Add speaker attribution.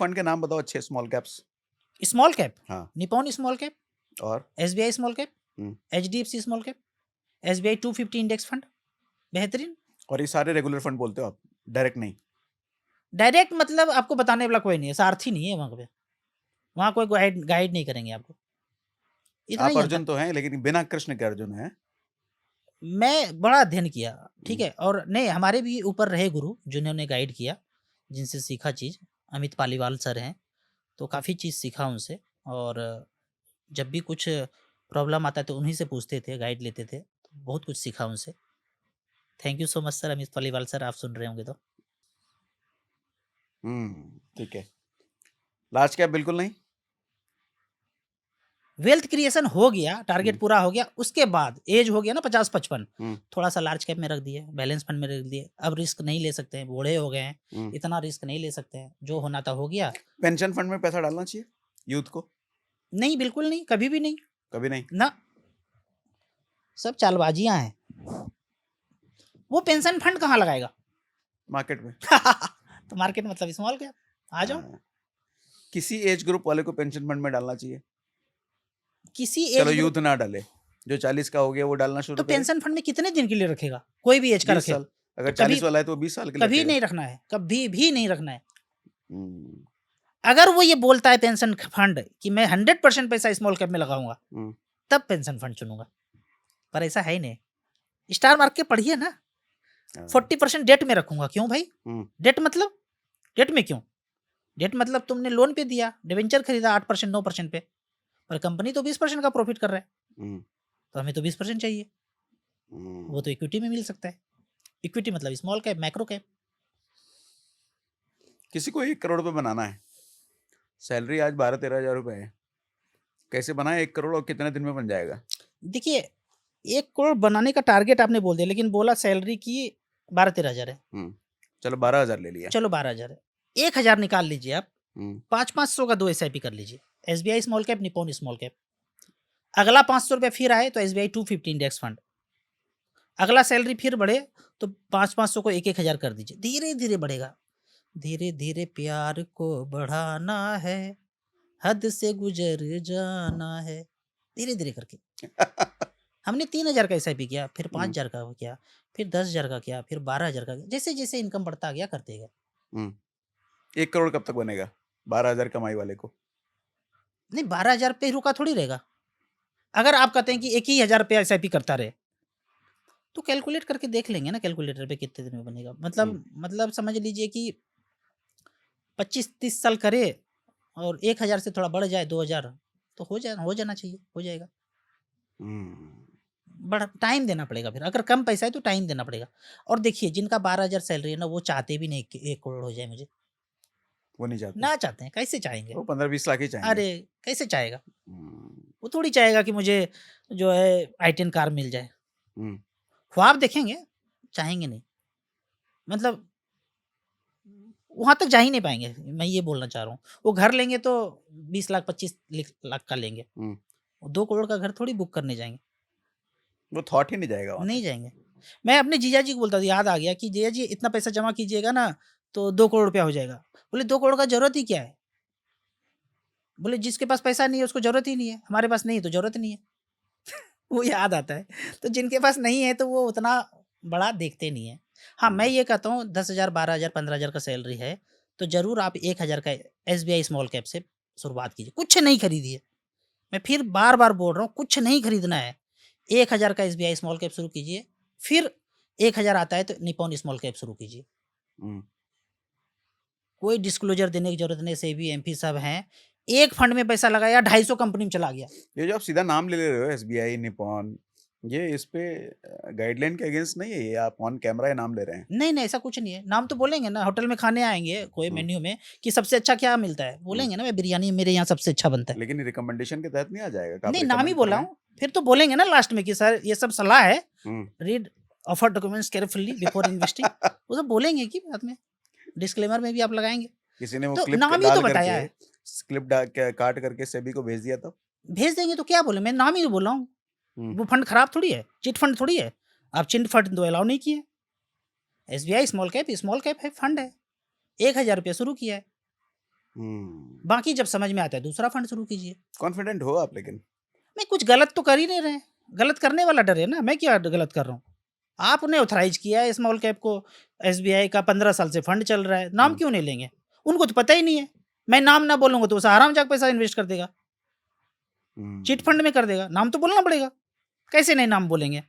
Speaker 1: Fund के नाम बताओ अच्छे स्मॉल कैप्स।
Speaker 2: स्मॉल कैप,
Speaker 1: हाँ
Speaker 2: निपॉन स्मॉल कैप,
Speaker 1: और
Speaker 2: SBI small cap,
Speaker 1: hmm,
Speaker 2: HDFC small cap, SBI 250 index fund, बेहतरीन।
Speaker 1: और ये सारे रेगुलर फंड बोलते हो आप, डायरेक्ट नहीं?
Speaker 2: डायरेक्ट मतलब आपको बताने वाला कोई नहीं है, सारथी नहीं है वहाँ पे, वहाँ कोई गाइड नहीं करेंगे आपको, इतना
Speaker 1: आप
Speaker 2: ही
Speaker 1: अर्जुन
Speaker 2: अंतर।
Speaker 1: तो हैं, लेकिन बिना कृष्ण के अर्जुन है।
Speaker 2: मैं बड़ा अध्ययन किया, ठीक है, और नहीं हमारे भी ऊपर रहे गुरु जिन्होंने गाइड किया, जिनसे सीखा चीज़, अमित पालीवाल सर हैं, तो काफ़ी चीज़ सीखा उनसे। और जब भी कुछ प्रॉब्लम आता है तो उन्हीं से पूछते थे, गाइड लेते थे, तो बहुत कुछ सीखा उनसे। Thank you so much sir, Amit Paliwal sir, आप सुन रहे होंगे तो।
Speaker 1: ठीक है। लार्ज कैप बिल्कुल नहीं?
Speaker 2: वेल्थ क्रिएशन हो गया, टारगेट पूरा हो गया, उसके बाद एज हो गया ना 50-55, थोड़ा सा लार्ज कैप में रख दिए, बैलेंस फंड में रख दिए। अब रिस्क नहीं ले सकते हैं, बूढ़े हो गए हैं, इतना रिस्क नहीं ले सकते हैं, जो होना था हो गया।
Speaker 1: पेंशन फंड में पैसा डालना चाहिए यूथ को?
Speaker 2: नहीं, बिल्कुल नहीं, कभी भी नहीं,
Speaker 1: कभी नहीं?
Speaker 2: ना, सब चालबाजियां हैं। वो पेंशन फंड कहाँ लगाएगा?
Speaker 1: मार्केट में।
Speaker 2: तो मार्केट मतलब स्मॉल कैप, आ जाओ।
Speaker 1: किसी एज ग्रुप वाले को पेंशन फंड में डालना चाहिए?
Speaker 2: किसी
Speaker 1: चलो
Speaker 2: एज
Speaker 1: यूथ ना डाले, जो 40 का हो गया वो डालना
Speaker 2: तो
Speaker 1: शुरू करे।
Speaker 2: पेंशन फंड में कितने दिन के लिए रखेगा? कोई भी एज का
Speaker 1: 20
Speaker 2: रखे
Speaker 1: साल अगर
Speaker 2: तो
Speaker 1: 40 वाला है तो 20 साल के लिए
Speaker 2: कभी
Speaker 1: रखेगा।
Speaker 2: नहीं रखना है, कभी भी नहीं रखना है।
Speaker 1: हम्म,
Speaker 2: अगर वो ये बोलता है पेंशन फंड कि मैं 100% पैसा स्मॉल कैप में लगाऊंगा, तब पेंशन फंड चुनूंगा, पर ऐसा है ही नहीं। स्टार मार्केट पढ़िए ना, 40% डेट में रखूंगा। क्यों भाई? डेट मतलब, डेट में क्यों? डेट मतलब तुमने लोन पे दिया, डिवेंचर खरीदा 8% 9% पे, पर कंपनी तो 20% का प्रॉफिट कर रहा है, तो हमें तो 20% चाहिए। वो तो इक्विटी में मिल सकता है। इक्विटी मतलब स्मॉल कैप, मैक्रो कैप।
Speaker 1: किसी को 1 करोड़ रुपए बनाना है, सैलरी आज 12-13 हजार रुपए है, कैसे बनाए 1 करोड़ और कितने दिन में बन जाएगा?
Speaker 2: देखिए, 1 करोड़ बनाने का टारगेट आपने बोल दिया, लेकिन बोला सैलरी की 12-13 हजार है।
Speaker 1: चलो 12 हजार ले लिया।
Speaker 2: चलो 12 हजार है, 1 हजार निकाल लीजिए आप, 500-500 का 2 SIP कर लीजिए। SBI small cap, Nippon small cap. अगला 500 रुपया फिर आए तो SBI 250 इंडेक्स फंड। अगला सैलरी फिर बढ़े तो 500-500 को 1-1 हजार कर दीजिए, धीरे धीरे बढ़ेगा। धीरे धीरे प्यार को बढ़ाना है, हद से गुजर जाना है, धीरे धीरे करके। हमने 3 हजार का SIP किया, फिर 5 हजार का किया, फिर 10 हजार का किया, फिर 12 हजार का, जैसे जैसे इनकम बढ़ता गया करते गए।
Speaker 1: 1 करोड़ कब तक बनेगा 12 हजार कमाई वाले को?
Speaker 2: नहीं, 12 हजार पे रुका थोड़ी रहेगा। अगर आप कहते हैं कि 1 ही 1000 पे SIP करता रहे, तो कैलकुलेट करके देख लेंगे ना, कैलकुलेटर पे कितने दिन में बनेगा। मतलब समझ लीजिए कि 25-30 साल करे और 1 हजार से थोड़ा बढ़ जाए 2 हजार, तो हो जाना चाहिए, हो जाएगा। बड़ा टाइम देना पड़ेगा फिर, अगर कम पैसा है तो टाइम देना पड़ेगा। और देखिए, जिनका 12 हजार सैलरी है ना, वो चाहते भी नहीं कि 1 करोड़ हो जाए मुझे,
Speaker 1: वो नहीं चाहते
Speaker 2: ना चाहते हैं, कैसे चाहेंगे?
Speaker 1: वो 15-20 लाख ही चाहेंगे।
Speaker 2: अरे कैसे चाहेगा? वो थोड़ी चाहेगा कि मुझे जो है i10 कार मिल जाए। ख्वाब देखेंगे, चाहेंगे नहीं। मतलब वहां तक जा ही नहीं पाएंगे, मैं ये बोलना चाह रहा हूँ। वो घर लेंगे तो 20 लाख 25 लाख का लेंगे, 2 करोड़ का घर थोड़ी बुक करने जाएंगे,
Speaker 1: वो थॉट ही नहीं जाएगा वहां
Speaker 2: नहीं
Speaker 1: तक।
Speaker 2: जाएंगे। मैं अपने जीजा जी को बोलता था, याद आ गया कि जीजा जी इतना पैसा जमा कीजिएगा ना तो 2 करोड़ रुपया हो जाएगा। बोले 2 करोड़ का जरूरत ही क्या है? बोले जिसके पास पैसा नहीं है उसको जरूरत ही नहीं है, हमारे पास नहीं है तो जरूरत नहीं है। वो याद आता है। तो जिनके पास नहीं है तो वो उतना बड़ा देखते नहीं है। हाँ, मैं ये कहता हूँ 10 हजार 12 हजार 15 हजार का सैलरी है तो जरूर आप 1 हजार का SBI स्मॉल कैप से शुरुआत कीजिए। कुछ नहीं खरीदिए, मैं फिर बार बार बोल रहा हूँ, कुछ नहीं खरीदना है। 1 हजार का SBI स्मॉल कैप शुरू कीजिए, फिर 1 हजार आता है तो निपॉन स्मॉल कैप शुरू कीजिए। कोई डिस्क्लोजर देने की जरूरत नहीं, SEBI MP सब हैं। एक फंड में पैसा लगाया 250 कंपनी में चला गया।
Speaker 1: ये जो आप सीधा नाम ले रहे हो SBI निपॉन, ये इस पे गाइडलाइन के अगेंस्ट नहीं है, ये आप ऑन कैमरा ही नाम ले रहे हैं।
Speaker 2: नहीं नहीं, ऐसा कुछ नहीं है। नाम तो बोलेंगे ना, होटल में खाने आएंगे कोई मेन्यू में कि सबसे अच्छा क्या मिलता है, बोलेंगे ना मैं बिरयानी मेरे यहाँ सबसे अच्छा बनता है।
Speaker 1: लेकिन रिकमेंडेशन के तहत नहीं आ जाएगा?
Speaker 2: नहीं, नाम ही बोला हूँ, फिर तो बोलेंगे ना लास्ट में कि सर ये सब सलाह है, read offer documents carefully before investing. वो सब बोलेंगे कि बाद में डिस्क्लेमर में भी आप लगाएंगे।
Speaker 1: किसी ने वो
Speaker 2: तो
Speaker 1: क्लिप
Speaker 2: नाम ही तो बताया है,
Speaker 1: क्लिप काट करके सेबी को भेज दिया तो
Speaker 2: भेज देंगे तो क्या बोले, मैं नाम ही बोला हूँ। वो फंड खराब थोड़ी है, चिट फंड थोड़ी है। आप चिट फंड तो अलाउ नहीं किए। SBI स्मॉल कैप है, फंड है, 1 हजार रुपया शुरू किया है, बाकी जब समझ में आता है दूसरा फंड शुरू कीजिए।
Speaker 1: कॉन्फिडेंट हो आप लेकिन।
Speaker 2: नहीं, कुछ गलत तो कर ही नहीं रहे हैं। गलत करने वाला डरे ना, मैं क्या गलत कर रहा हूँ? आपने ऑथराइज़ किया है स्मॉल कैप को, एसबीआई का 15 साल से फंड चल रहा है, नाम
Speaker 1: हुँ।
Speaker 2: क्यों नहीं लेंगे? उनको तो पता ही नहीं है। मैं नाम ना बोलूँगा तो वो आराम जाके पैसा इन्वेस्ट कर देगा। चिट
Speaker 1: हुँ।
Speaker 2: फंड में कर देगा, नाम तो बोलना पड़ेगा। कैसे नहीं नाम बोलेंगे?